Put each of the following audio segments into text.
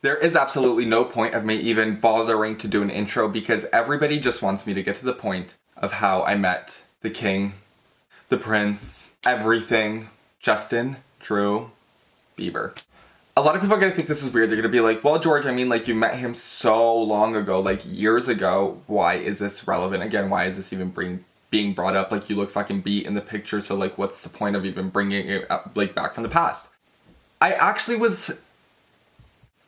There is absolutely no point of me even bothering to do an intro because everybody just wants me to get to the point of how I met the king, the prince, everything, Justin Drew Bieber. A lot of people are going to think this is weird. They're going to be like, well, George, I mean, like, you met him so long ago, like, years ago. Why is this relevant? Again, why is this even being brought up? Like, you look fucking beat in the picture, so, like, what's the point of even bringing it up, like, back from the past? I actually was...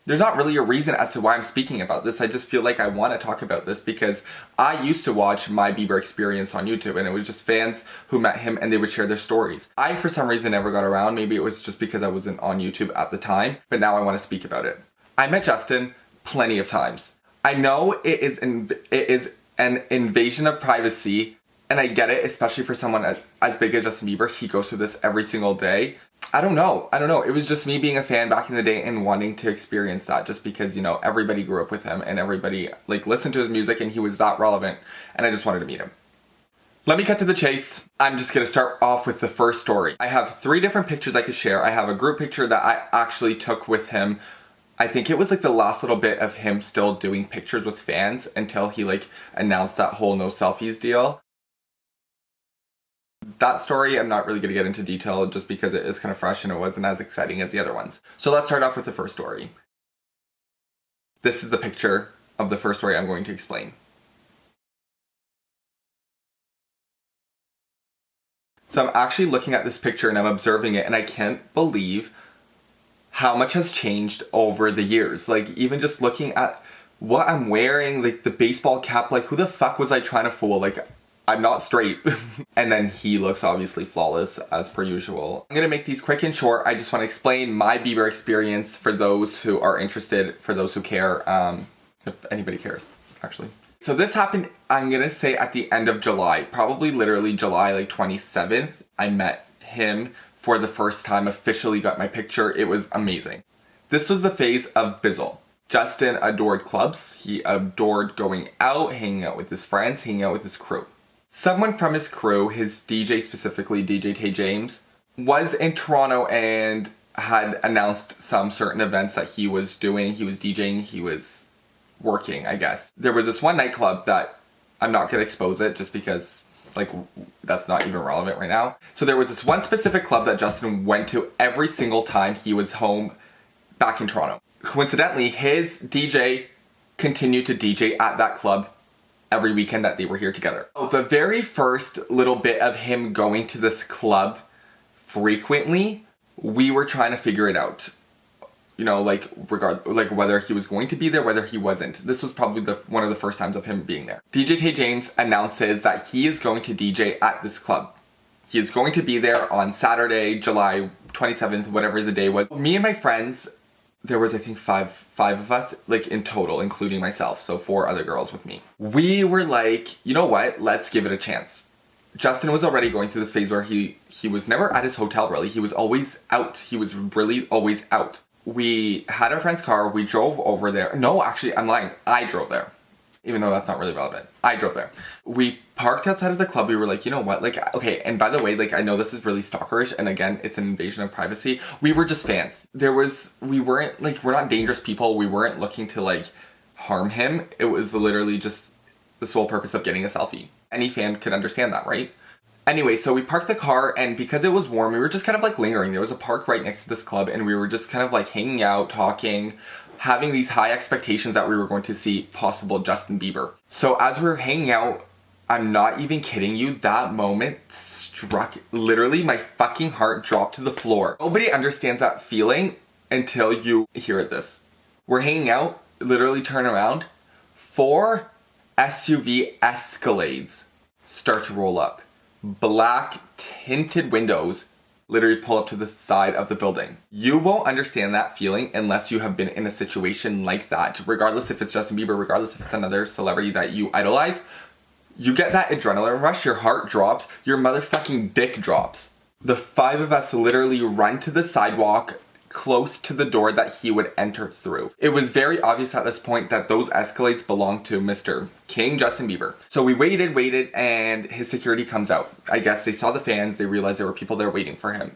There's not really a reason as to why I'm speaking about this. I just feel like I want to talk about this because I used to watch my Bieber experience on YouTube, and it was just fans who met him and they would share their stories. I, for some reason, never got around. Maybe it was just because I wasn't on YouTube at the time, but now I want to speak about it. I met Justin plenty of times. I know it is an invasion of privacy, and I get it, especially for someone as big as Justin Bieber. He goes through this every single day. I don't know. It was just me being a fan back in the day and wanting to experience that just because, you know, everybody grew up with him and everybody, like, listened to his music and he was that relevant and I just wanted to meet him. Let me cut to the chase. I'm just going to start off with the first story. I have 3 different pictures I could share. I have a group picture that I actually took with him. I think it was like the last little bit of him still doing pictures with fans until he like announced that whole no selfies deal. That story, I'm not really going to get into detail just because it is kind of fresh and it wasn't as exciting as the other ones. So let's start off with the first story. This is the picture of the first story I'm going to explain. So I'm actually looking at this picture and I'm observing it and I can't believe how much has changed over the years. Like, even just looking at what I'm wearing, like the baseball cap, like who the fuck was I trying to fool? Like, I'm not straight. And then he looks obviously flawless as per usual. I'm gonna make these quick and short. I just want to explain my Bieber experience for those who are interested, for those who care, if anybody cares, actually. So this happened, I'm gonna say at the end of July, probably literally July like 27th. I met him for the first time, officially got my picture. It was amazing. This was the phase of Bizzle. Justin adored clubs. He adored going out, hanging out with his friends, hanging out with his crew. Someone from his crew, his DJ specifically, DJ Tay James, was in Toronto and had announced some certain events that he was doing. He was DJing, he was working, I guess. There was this one nightclub that I'm not going to expose it just because, like, that's not even relevant right now. So there was this one specific club that Justin went to every single time he was home back in Toronto. Coincidentally, his DJ continued to DJ at that club every weekend that they were here together. The very first little bit of him going to this club frequently, we were trying to figure it out. You know, like whether he was going to be there, whether he wasn't. This was probably one of the first times of him being there. DJ Tay James announces that he is going to DJ at this club. He is going to be there on Saturday, July 27th, whatever the day was. Me and my friends, there was I think five of us, like in total, including myself, so 4 other girls with me. We were like, you know what, let's give it a chance. Justin was already going through this phase where he was never at his hotel really, he was always out. He was really always out. We had our friend's car, we drove over there. No, actually, I'm lying, I drove there. Even though that's not really relevant. I drove there. We parked outside of the club. We were like, you know what? Like, okay, and by the way, like, I know this is really stalkerish, and again, it's an invasion of privacy. We were just fans. We weren't, like, we're not dangerous people. We weren't looking to, like, harm him. It was literally just the sole purpose of getting a selfie. Any fan could understand that, right? Anyway, so we parked the car, and because it was warm, we were just kind of, like, lingering. There was a park right next to this club, and we were just kind of, like, hanging out, talking, having these high expectations that we were going to see possible Justin Bieber. So as we were hanging out, I'm not even kidding you, that moment struck, literally my fucking heart dropped to the floor. Nobody understands that feeling until you hear this. We're hanging out, literally turn around, 4 SUV Escalades start to roll up. Black tinted windows literally pull up to the side of the building. You won't understand that feeling unless you have been in a situation like that. Regardless if it's Justin Bieber, regardless if it's another celebrity that you idolize, you get that adrenaline rush, your heart drops, your motherfucking dick drops. The 5 of us literally run to the sidewalk close to the door that he would enter through. It was very obvious at this point that those Escalades belonged to Mr. King Justin Bieber. So we waited, and his security comes out. I guess they saw the fans, they realized there were people there waiting for him.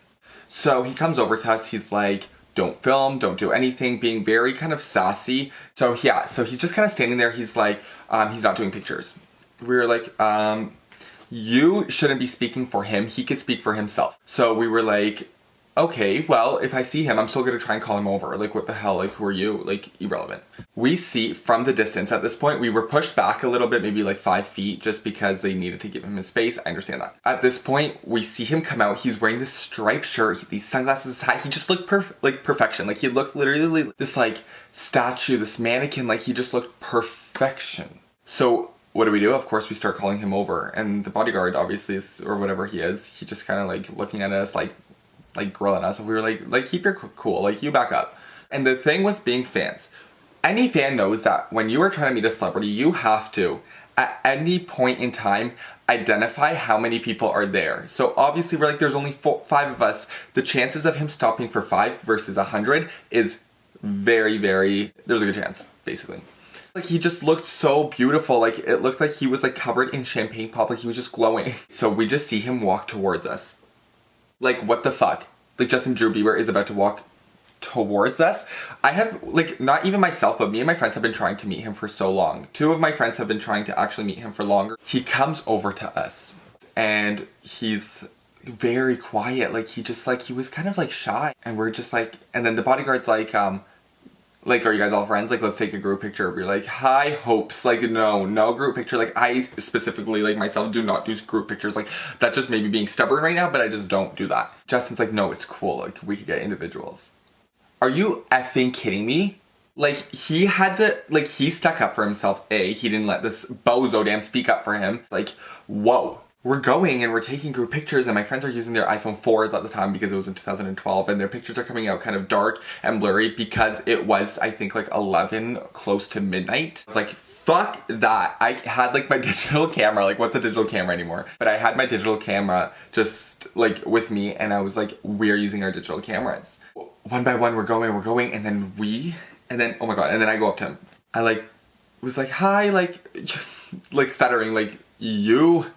So he comes over to us, he's like, don't film, don't do anything, being very kind of sassy. So yeah, so he's just kind of standing there. He's like, he's not doing pictures. We were like, you shouldn't be speaking for him. He could speak for himself. So we were like, okay, well, if I see him, I'm still gonna try and call him over. Like, what the hell? Like, who are you? Like, irrelevant. We see from the distance at this point, we were pushed back a little bit, maybe like 5 feet, just because they needed to give him his space. I understand that. At this point, we see him come out. He's wearing this striped shirt, these sunglasses, this hat. He just looked like perfection. Like, he looked literally this like statue, this mannequin. Like, he just looked perfection. So what do? Of course, we start calling him over, and the bodyguard, obviously, or whatever he is, he just kind of like looking at us like grilling us. And we were like, keep your cool, like, you back up. And the thing with being fans, any fan knows that when you are trying to meet a celebrity, you have to, at any point in time, identify how many people are there. So obviously we're like, there's only 5 of us. The chances of him stopping for 5 versus 100 is very, there's a good chance, basically. Like, he just looked so beautiful. Like, it looked like he was like covered in champagne pop, like he was just glowing. So we just see him walk towards us. Like, what the fuck? Like, Justin Bieber is about to walk towards us. I have, like, not even myself, but me and my friends have been trying to meet him for so long. 2 of my friends have been trying to actually meet him for longer. He comes over to us, and he's very quiet. Like, he was kind of, like, shy. And we're just, like, and then the bodyguard's like, are you guys all friends? Like, let's take a group picture. We're like, high hopes. Like, no group picture. Like, I specifically, like, myself do not do group pictures. Like, that's just maybe being stubborn right now, but I just don't do that. Justin's like, no, it's cool. Like, we could get individuals. Are you effing kidding me? Like, he stuck up for himself. He didn't let this bozo damn speak up for him. Like, whoa. We're going and we're taking group pictures, and my friends are using their iPhone 4s at the time because it was in 2012, and their pictures are coming out kind of dark and blurry because it was, I think, like 11, close to midnight. I was like, fuck that. I had like my digital camera, like, what's a digital camera anymore? But I had my digital camera just like with me, and I was like, we're using our digital cameras. One by one, we're going, and then oh my god, and then I go up to him. I was like, hi, like stuttering, like, you...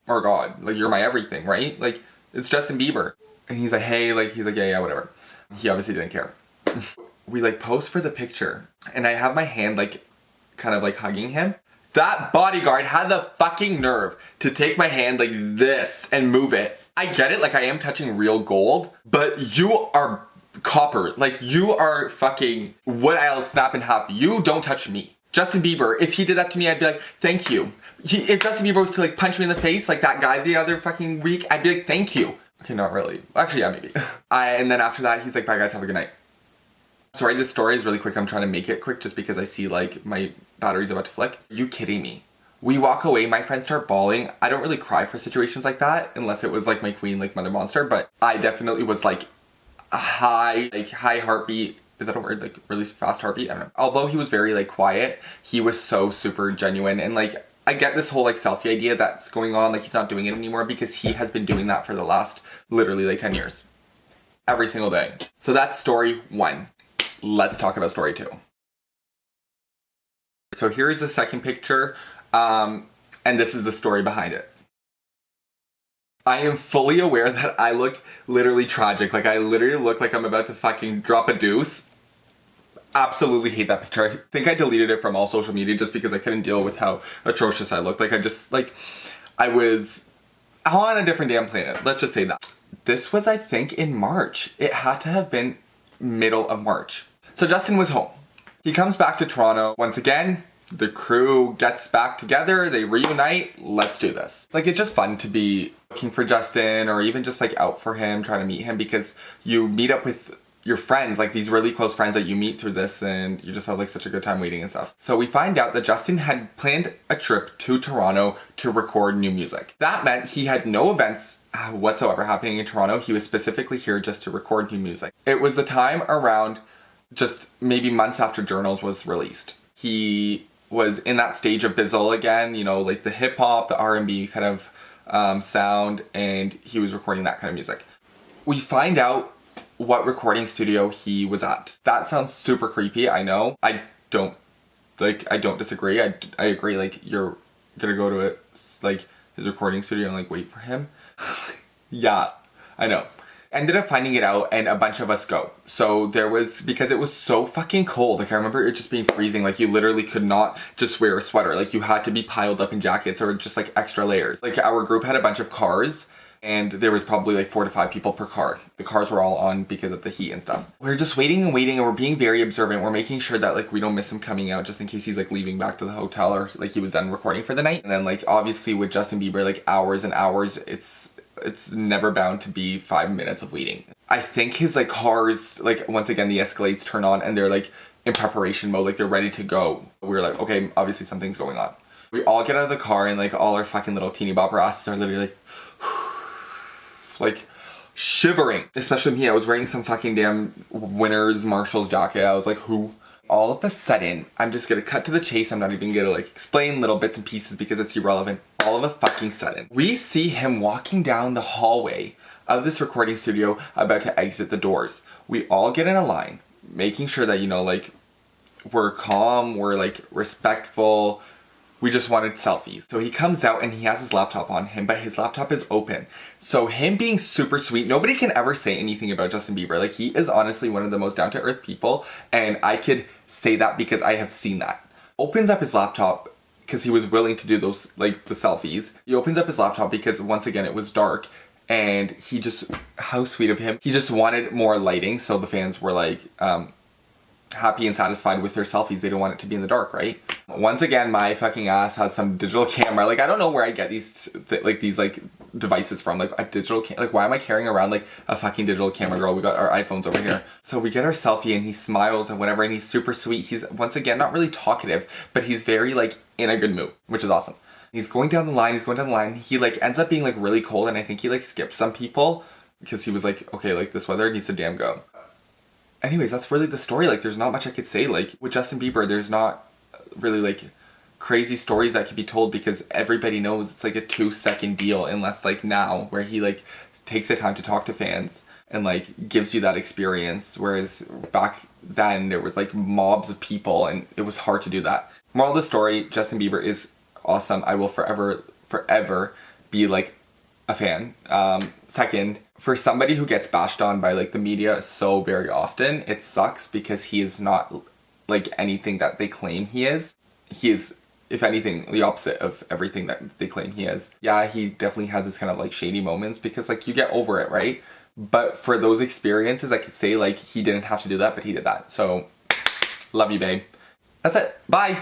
oh god, like, you're my everything, right? Like, it's Justin Bieber. And he's like, hey, like, he's like, yeah, whatever. He obviously didn't care. We like pose for the picture, and I have my hand like kind of like hugging him. That bodyguard had the fucking nerve to take my hand like this and move it. I get it, like, I am touching real gold, but you are copper. Like, you are fucking what I'll snap in half. You don't touch me. Justin Bieber, if he did that to me, I'd be like, thank you. If Justin Bieber was to like punch me in the face like that guy the other fucking week, I'd be like, thank you. Okay, not really. Actually, yeah, maybe. And then after that, he's like, bye guys, have a good night. Sorry, this story is really quick. I'm trying to make it quick just because I see like my battery's about to flick. Are you kidding me? We walk away, my friends start bawling. I don't really cry for situations like that unless it was like my queen, like Mother Monster, but I definitely was like a high heartbeat. Is that a word? Like, really fast heartbeat? I don't know. Although he was very like quiet, he was so super genuine, and like, I get this whole like selfie idea that's going on, like, he's not doing it anymore because he has been doing that for the last literally like 10 years. Every single day. So that's story 1. Let's talk about story 2. So here is the second picture, and this is the story behind it. I am fully aware that I look literally tragic. Like, I literally look like I'm about to fucking drop a deuce. Absolutely hate that picture. I think I deleted it from all social media just because I couldn't deal with how atrocious I looked. Like, I was on a different damn planet. Let's just say that. This was, I think, in March. It had to have been middle of March. So Justin was home. He comes back to Toronto. Once again, the crew gets back together. They reunite. Let's do this. Like, it's just fun to be looking for Justin, or even just like out for him, trying to meet him, because you meet up with your friends, like these really close friends that you meet through this, and you just have like such a good time waiting and stuff. So we find out that Justin had planned a trip to Toronto to record new music. That meant he had no events whatsoever happening in Toronto. He was specifically here just to record new music. It was the time around just maybe months after Journals was released. He was in that stage of Bizzle again, you know, like the hip hop, the R&B kind of sound, and he was recording that kind of music. We find out what recording studio he was at. That sounds super creepy, I know. I don't disagree. I agree, like, you're gonna go to it, like, his recording studio and like wait for him. Yeah, I know. Ended up finding it out and a bunch of us go. So there was, because it was so fucking cold, like I remember it just being freezing, like you literally could not just wear a sweater, like you had to be piled up in jackets or just like extra layers. Like our group had a bunch of cars and there was probably like 4 to 5 people per car. The cars were all on because of the heat and stuff. We're just waiting and waiting and we're being very observant. We're making sure that like we don't miss him coming out just in case he's like leaving back to the hotel or like he was done recording for the night. And then like obviously with Justin Bieber, like hours and hours, it's never bound to be 5 minutes of waiting. I think his like cars, like once again the Escalades turn on and they're like in preparation mode, like they're ready to go. We're like, okay, obviously something's going on. We all get out of the car and like all our fucking little teeny bopper asses are literally like shivering. Especially me, I was wearing some fucking damn Winners Marshalls jacket. I was like, who? All of a sudden, I'm just gonna cut to the chase. I'm not even gonna like explain little bits and pieces because it's irrelevant. All of a fucking sudden, we see him walking down the hallway of this recording studio about to exit the doors. We all get in a line, making sure that, you know, like we're calm, we're like respectful. We just wanted selfies. So he comes out and he has his laptop on him, but his laptop is open. So him being super sweet, nobody can ever say anything about Justin Bieber. Like he is honestly one of the most down-to-earth people, and I could say that because I have seen that. Opens up his laptop because he was willing to do those, like the selfies. He opens up his laptop because once again it was dark, and he just, how sweet of him. He just wanted more lighting, so the fans were like, happy and satisfied with their selfies. They don't want it to be in the dark, right? Once again, my fucking ass has some digital camera. Like, I don't know where I get these devices from. Like, a digital like, why am I carrying around, like, a fucking digital camera, girl? We got our iPhones over here. So we get our selfie, and he smiles and whatever, and he's super sweet. He's, once again, not really talkative, but he's very, like, in a good mood, which is awesome. He's going down the line, He, like, ends up being, like, really cold, and I think he, like, skipped some people because he was like, okay, like, this weather needs to damn go. Anyways, that's really the story. Like, there's not much I could say. Like, with Justin Bieber, there's not really, like, crazy stories that could be told because everybody knows it's, like, a 2-second deal unless, like, now, where he, like, takes the time to talk to fans and, like, gives you that experience. Whereas back then, there was, like, mobs of people and it was hard to do that. Moral of the story, Justin Bieber is awesome. I will forever be, like, a fan. Second, for somebody who gets bashed on by like the media so very often, it sucks because he is not like anything that they claim he is. He is, if anything, the opposite of everything that they claim he is. Yeah, he definitely has this kind of like shady moments because like you get over it, right? But for those experiences, I could say like he didn't have to do that, but he did that. So, love you, babe. That's it. Bye!